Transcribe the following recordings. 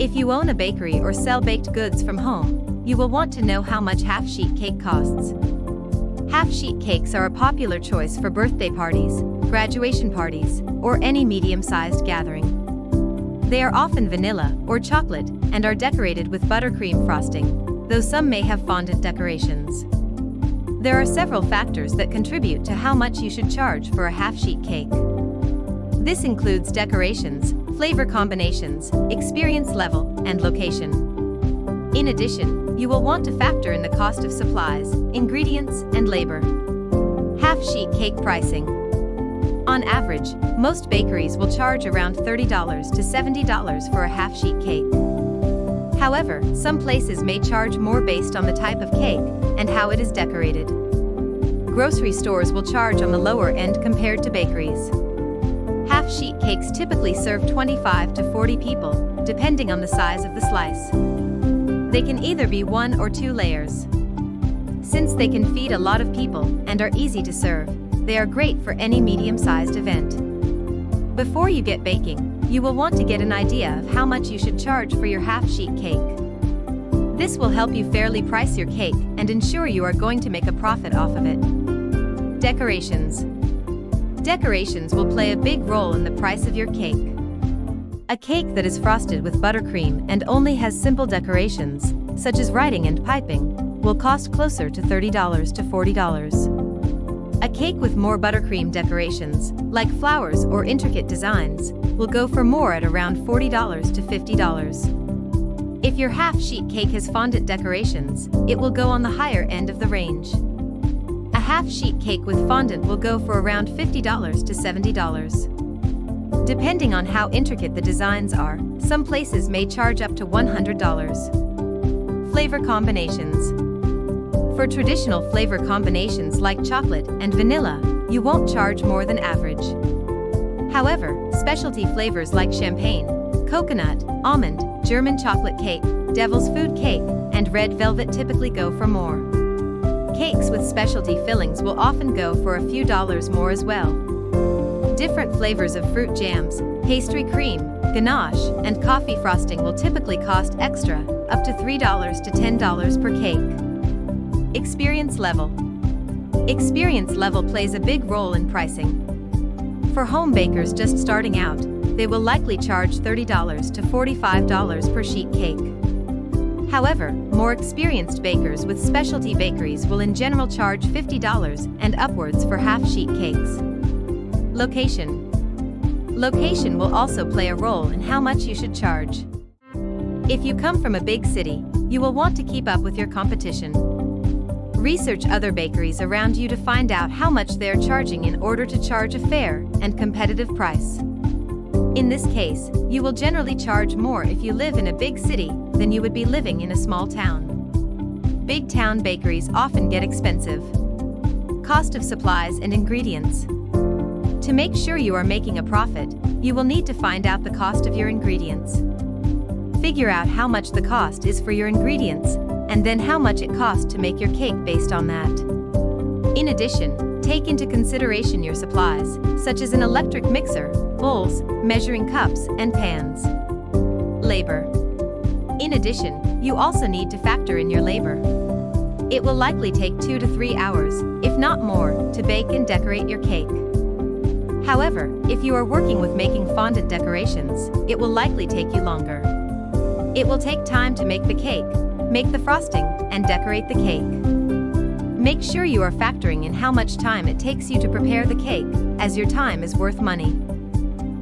If you own a bakery or sell baked goods from home, you will want to know how much half-sheet cake costs. Half-sheet cakes are a popular choice for birthday parties, graduation parties, or any medium-sized gathering. They are often vanilla or chocolate and are decorated with buttercream frosting, though some may have fondant decorations. There are several factors that contribute to how much you should charge for a half-sheet cake. This includes decorations, flavor combinations, experience level, and location. In addition, you will want to factor in the cost of supplies, ingredients, and labor. Half-sheet cake pricing. On average, most bakeries will charge around $30 to $70 for a half-sheet cake. However, some places may charge more based on the type of cake and how it is decorated. Grocery stores will charge on the lower end compared to bakeries. Half-sheet cakes typically serve 25 to 40 people, depending on the size of the slice. They can either be 1 or 2 layers. Since they can feed a lot of people and are easy to serve, they are great for any medium-sized event. Before you get baking, you will want to get an idea of how much you should charge for your half-sheet cake. This will help you fairly price your cake and ensure you are going to make a profit off of it. Decorations. Decorations will play a big role in the price of your cake. A cake that is frosted with buttercream and only has simple decorations, such as writing and piping, will cost closer to $30 to $40. A cake with more buttercream decorations, like flowers or intricate designs, will go for more at around $40 to $50. If your half-sheet cake has fondant decorations, it will go on the higher end of the range. A half-sheet cake with fondant will go for around $50 to $70. Depending on how intricate the designs are, some places may charge up to $100. Flavor combinations. For traditional flavor combinations like chocolate and vanilla, you won't charge more than average. However, specialty flavors like champagne, coconut, almond, German chocolate cake, devil's food cake, and red velvet typically go for more. Cakes with specialty fillings will often go for a few dollars more as well. Different flavors of fruit jams, pastry cream, ganache, and coffee frosting will typically cost extra, up to $3 to $10 per cake. Experience level. Experience level plays a big role in pricing. For home bakers just starting out, they will likely charge $30 to $45 per sheet cake. However, more experienced bakers with specialty bakeries will in general charge $50 and upwards for half-sheet cakes. Location. Location will also play a role in how much you should charge. If you come from a big city, you will want to keep up with your competition. Research other bakeries around you to find out how much they are charging in order to charge a fair and competitive price. In this case, you will generally charge more if you live in a big city than you would be living in a small town. Big town bakeries often get expensive. Cost of supplies and ingredients. To make sure you are making a profit, you will need to find out the cost of your ingredients. Figure out how much the cost is for your ingredients, and then how much it costs to make your cake based on that. In addition, take into consideration your supplies, such as an electric mixer, bowls, measuring cups, and pans. Labor. In addition, you also need to factor in your labor. It will likely take 2 to 3 hours, if not more, to bake and decorate your cake. However, if you are working with making fondant decorations, it will likely take you longer. It will take time to make the cake, make the frosting, and decorate the cake. Make sure you are factoring in how much time it takes you to prepare the cake, as your time is worth money.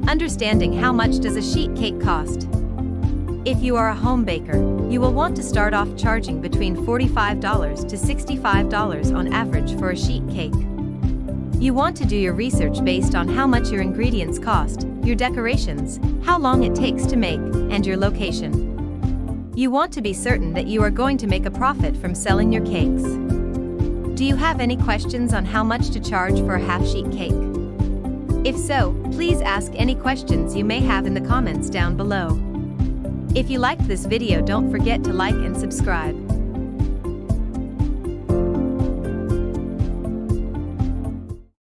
Understanding how much does a sheet cake cost. If you are a home baker, you will want to start off charging between $45 to $65 on average for a sheet cake. You want to do your research based on how much your ingredients cost, your decorations, how long it takes to make, and your location. You want to be certain that you are going to make a profit from selling your cakes. Do you have any questions on how much to charge for a half-sheet cake? If so, please ask any questions you may have in the comments down below. If you liked this video, don't forget to like and subscribe.